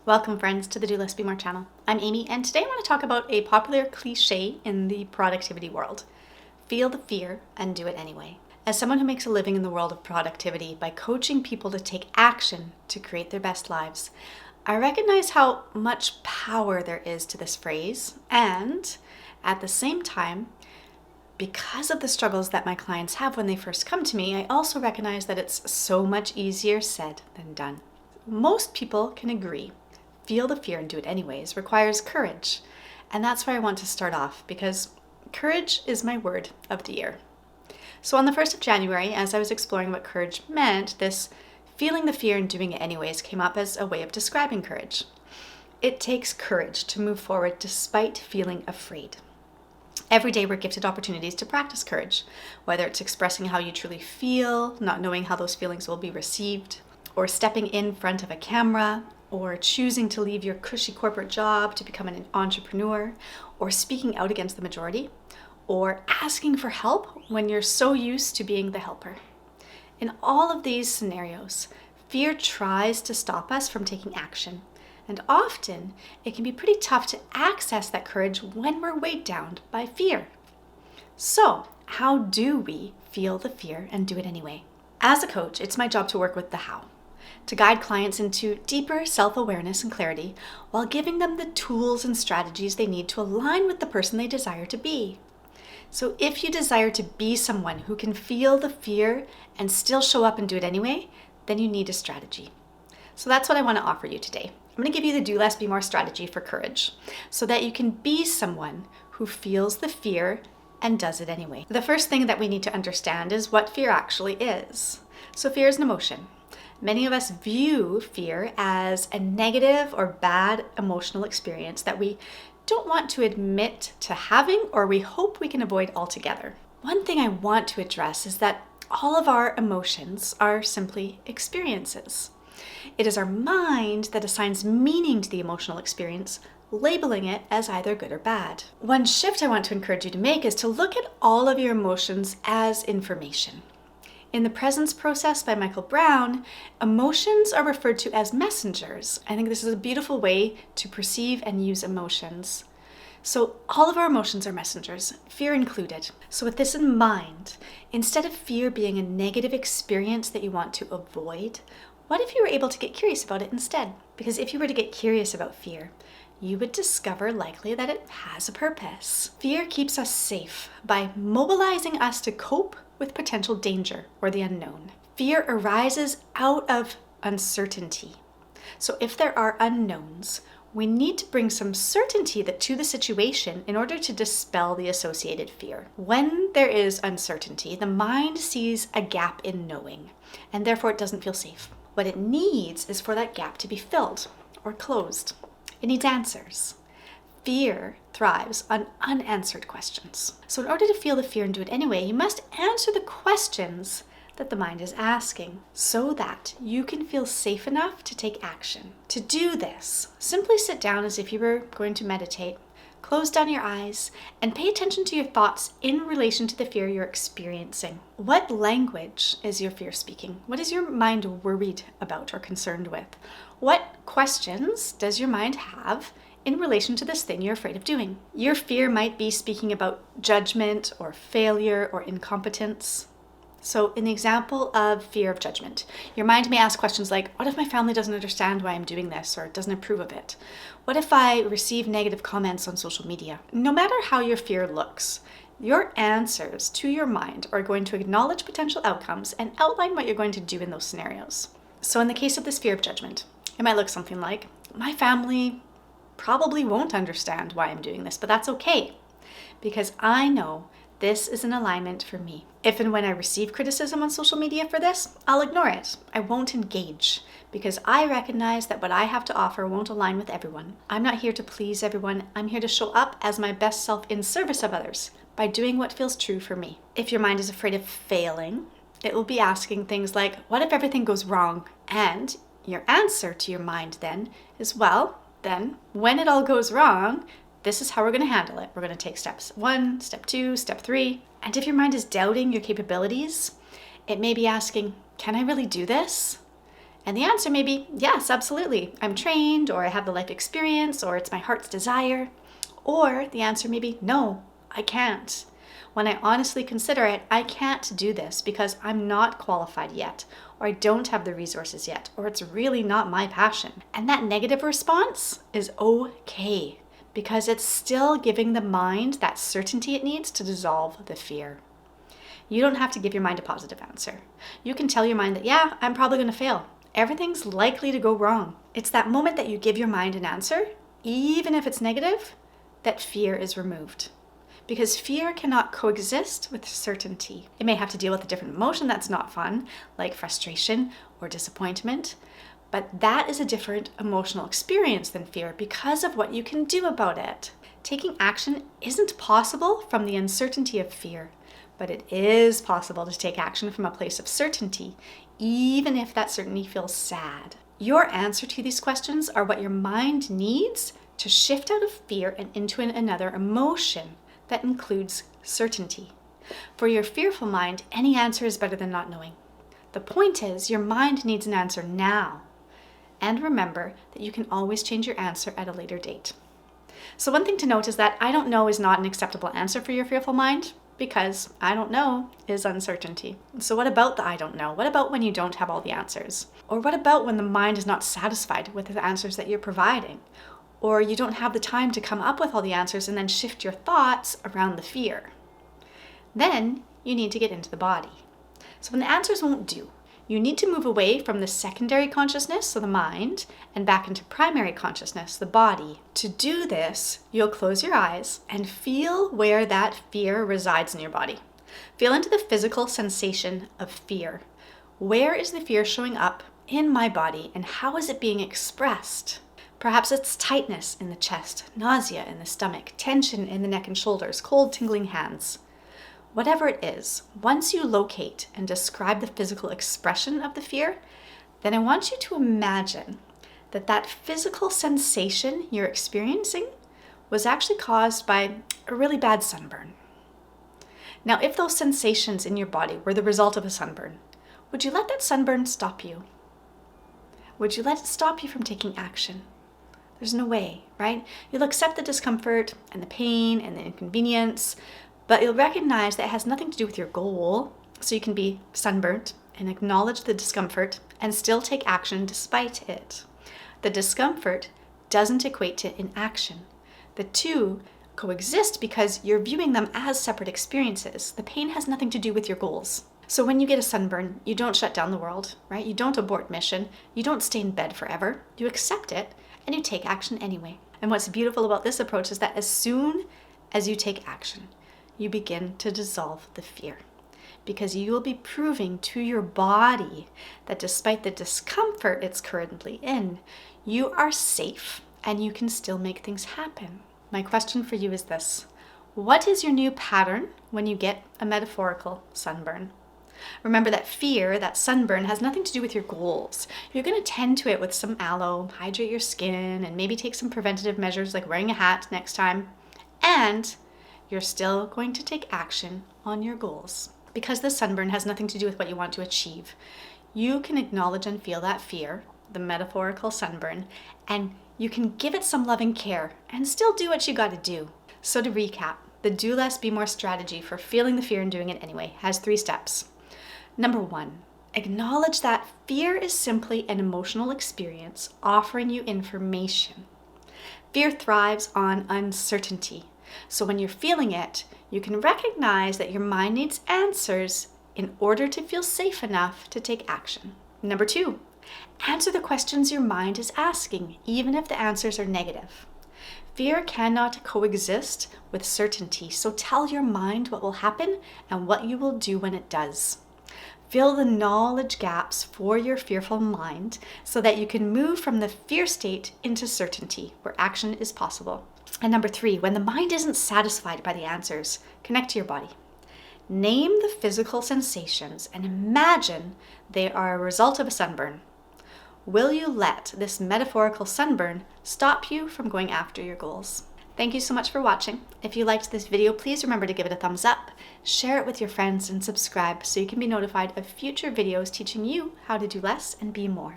Welcome friends to the Do Less Be More channel. I'm Amy and today I want to talk about a popular cliche in the productivity world. Feel the fear and do it anyway. As someone who makes a living in the world of productivity by coaching people to take action to create their best lives, I recognize how much power there is to this phrase, and at the same time, because of the struggles that my clients have when they first come to me, I also recognize that it's so much easier said than done. Most people can agree. Feel the fear and do it anyways requires courage. And that's where I want to start off, because courage is my word of the year. So on the 1st of January, as I was exploring what courage meant, this feeling the fear and doing it anyways came up as a way of describing courage. It takes courage to move forward despite feeling afraid. Every day we're gifted opportunities to practice courage, whether it's expressing how you truly feel, not knowing how those feelings will be received, or stepping in front of a camera, or choosing to leave your cushy corporate job to become an entrepreneur, or speaking out against the majority, or asking for help when you're so used to being the helper. In all of these scenarios, fear tries to stop us from taking action, and often it can be pretty tough to access that courage when we're weighed down by fear. So, how do we feel the fear and do it anyway? As a coach, it's my job to work with the how, to guide clients into deeper self-awareness and clarity while giving them the tools and strategies they need to align with the person they desire to be. So if you desire to be someone who can feel the fear and still show up and do it anyway, then you need a strategy. So that's what I want to offer you today. I'm going to give you the Do Less Be More strategy for courage so that you can be someone who feels the fear and does it anyway. The first thing that we need to understand is what fear actually is. So fear is an emotion. Many of us view fear as a negative or bad emotional experience that we don't want to admit to having, or we hope we can avoid altogether. One thing I want to address is that all of our emotions are simply experiences. It is our mind that assigns meaning to the emotional experience, labeling it as either good or bad. One shift I want to encourage you to make is to look at all of your emotions as information. In The Presence Process by Michael Brown, emotions are referred to as messengers. I think this is a beautiful way to perceive and use emotions. So all of our emotions are messengers, fear included. So with this in mind, instead of fear being a negative experience that you want to avoid, what if you were able to get curious about it instead? Because if you were to get curious about fear, you would discover likely that it has a purpose. Fear keeps us safe by mobilizing us to cope with potential danger or the unknown. Fear arises out of uncertainty. So if there are unknowns, we need to bring some certainty to the situation in order to dispel the associated fear. When there is uncertainty, the mind sees a gap in knowing, and therefore it doesn't feel safe. What it needs is for that gap to be filled or closed. It needs answers. Fear thrives on unanswered questions. So in order to feel the fear and do it anyway, you must answer the questions that the mind is asking so that you can feel safe enough to take action. To do this, simply sit down as if you were going to meditate, close down your eyes, and pay attention to your thoughts in relation to the fear you're experiencing. What language is your fear speaking? What is your mind worried about or concerned with? What questions does your mind have in relation to this thing you're afraid of doing? Your fear might be speaking about judgment or failure or incompetence. So in the example of fear of judgment, your mind may ask questions like, what if my family doesn't understand why I'm doing this or doesn't approve of it? What if I receive negative comments on social media? No matter how your fear looks, your answers to your mind are going to acknowledge potential outcomes and outline what you're going to do in those scenarios. So in the case of this fear of judgment, it might look something like, my family probably won't understand why I'm doing this, but that's okay, because I know this is an alignment for me. If and when I receive criticism on social media for this, I'll ignore it. I won't engage, because I recognize that what I have to offer won't align with everyone. I'm not here to please everyone. I'm here to show up as my best self in service of others by doing what feels true for me. If your mind is afraid of failing, it will be asking things like, what if everything goes wrong? And your answer to your mind then is, well, then when it all goes wrong, this is how we're going to handle it. We're going to take steps 1, step 2, step 3. And if your mind is doubting your capabilities, it may be asking, can I really do this? And the answer may be, yes, absolutely. I'm trained, or I have the life experience, or it's my heart's desire. Or the answer may be, no, I can't. When I honestly consider it, I can't do this because I'm not qualified yet, or I don't have the resources yet, or it's really not my passion. And that negative response is okay, because it's still giving the mind that certainty it needs to dissolve the fear. You don't have to give your mind a positive answer. You can tell your mind that, yeah, I'm probably going to fail. Everything's likely to go wrong. It's that moment that you give your mind an answer, even if it's negative, that fear is removed. Because fear cannot coexist with certainty. It may have to deal with a different emotion that's not fun, like frustration or disappointment, but that is a different emotional experience than fear because of what you can do about it. Taking action isn't possible from the uncertainty of fear, but it is possible to take action from a place of certainty, even if that certainty feels sad. Your answer to these questions are what your mind needs to shift out of fear and into another emotion that includes certainty. For your fearful mind, any answer is better than not knowing. The point is, your mind needs an answer now. And remember that you can always change your answer at a later date. So one thing to note is that I don't know is not an acceptable answer for your fearful mind, because I don't know is uncertainty. So what about the I don't know? What about when you don't have all the answers? Or what about when the mind is not satisfied with the answers that you're providing? Or you don't have the time to come up with all the answers and then shift your thoughts around the fear? Then you need to get into the body. So when the answers won't do, you need to move away from the secondary consciousness, so the mind, and back into primary consciousness, the body. To do this, you'll close your eyes and feel where that fear resides in your body. Feel into the physical sensation of fear. Where is the fear showing up in my body, and how is it being expressed? Perhaps it's tightness in the chest, nausea in the stomach, tension in the neck and shoulders, cold tingling hands. Whatever it is, once you locate and describe the physical expression of the fear, then I want you to imagine that that physical sensation you're experiencing was actually caused by a really bad sunburn. Now, if those sensations in your body were the result of a sunburn, would you let that sunburn stop you? Would you let it stop you from taking action? There's no way, right? You'll accept the discomfort and the pain and the inconvenience, but you'll recognize that it has nothing to do with your goal, so you can be sunburnt and acknowledge the discomfort and still take action despite it. The discomfort doesn't equate to inaction. The two coexist because you're viewing them as separate experiences. The pain has nothing to do with your goals. So when you get a sunburn, you don't shut down the world, right? You don't abort mission. You don't stay in bed forever. You accept it and you take action anyway. And what's beautiful about this approach is that as soon as you take action, you begin to dissolve the fear, because you will be proving to your body that despite the discomfort it's currently in, you are safe and you can still make things happen. My question for you is this: what is your new pattern when you get a metaphorical sunburn? Remember that fear, that sunburn, has nothing to do with your goals. You're going to tend to it with some aloe, hydrate your skin, and maybe take some preventative measures like wearing a hat next time. And you're still going to take action on your goals, because the sunburn has nothing to do with what you want to achieve. You can acknowledge and feel that fear, the metaphorical sunburn, and you can give it some loving care and still do what you got to do. So to recap, the do less, be more strategy for feeling the fear and doing it anyway has 3 steps. Number 1, acknowledge that fear is simply an emotional experience offering you information. Fear thrives on uncertainty. So when you're feeling it, you can recognize that your mind needs answers in order to feel safe enough to take action. Number 2, answer the questions your mind is asking, even if the answers are negative. Fear cannot coexist with certainty, so tell your mind what will happen and what you will do when it does. Fill the knowledge gaps for your fearful mind so that you can move from the fear state into certainty, where action is possible. And number 3, when the mind isn't satisfied by the answers, connect to your body. Name the physical sensations and imagine they are a result of a sunburn. Will you let this metaphorical sunburn stop you from going after your goals? Thank you so much for watching. If you liked this video, please remember to give it a thumbs up, share it with your friends, and subscribe so you can be notified of future videos teaching you how to do less and be more.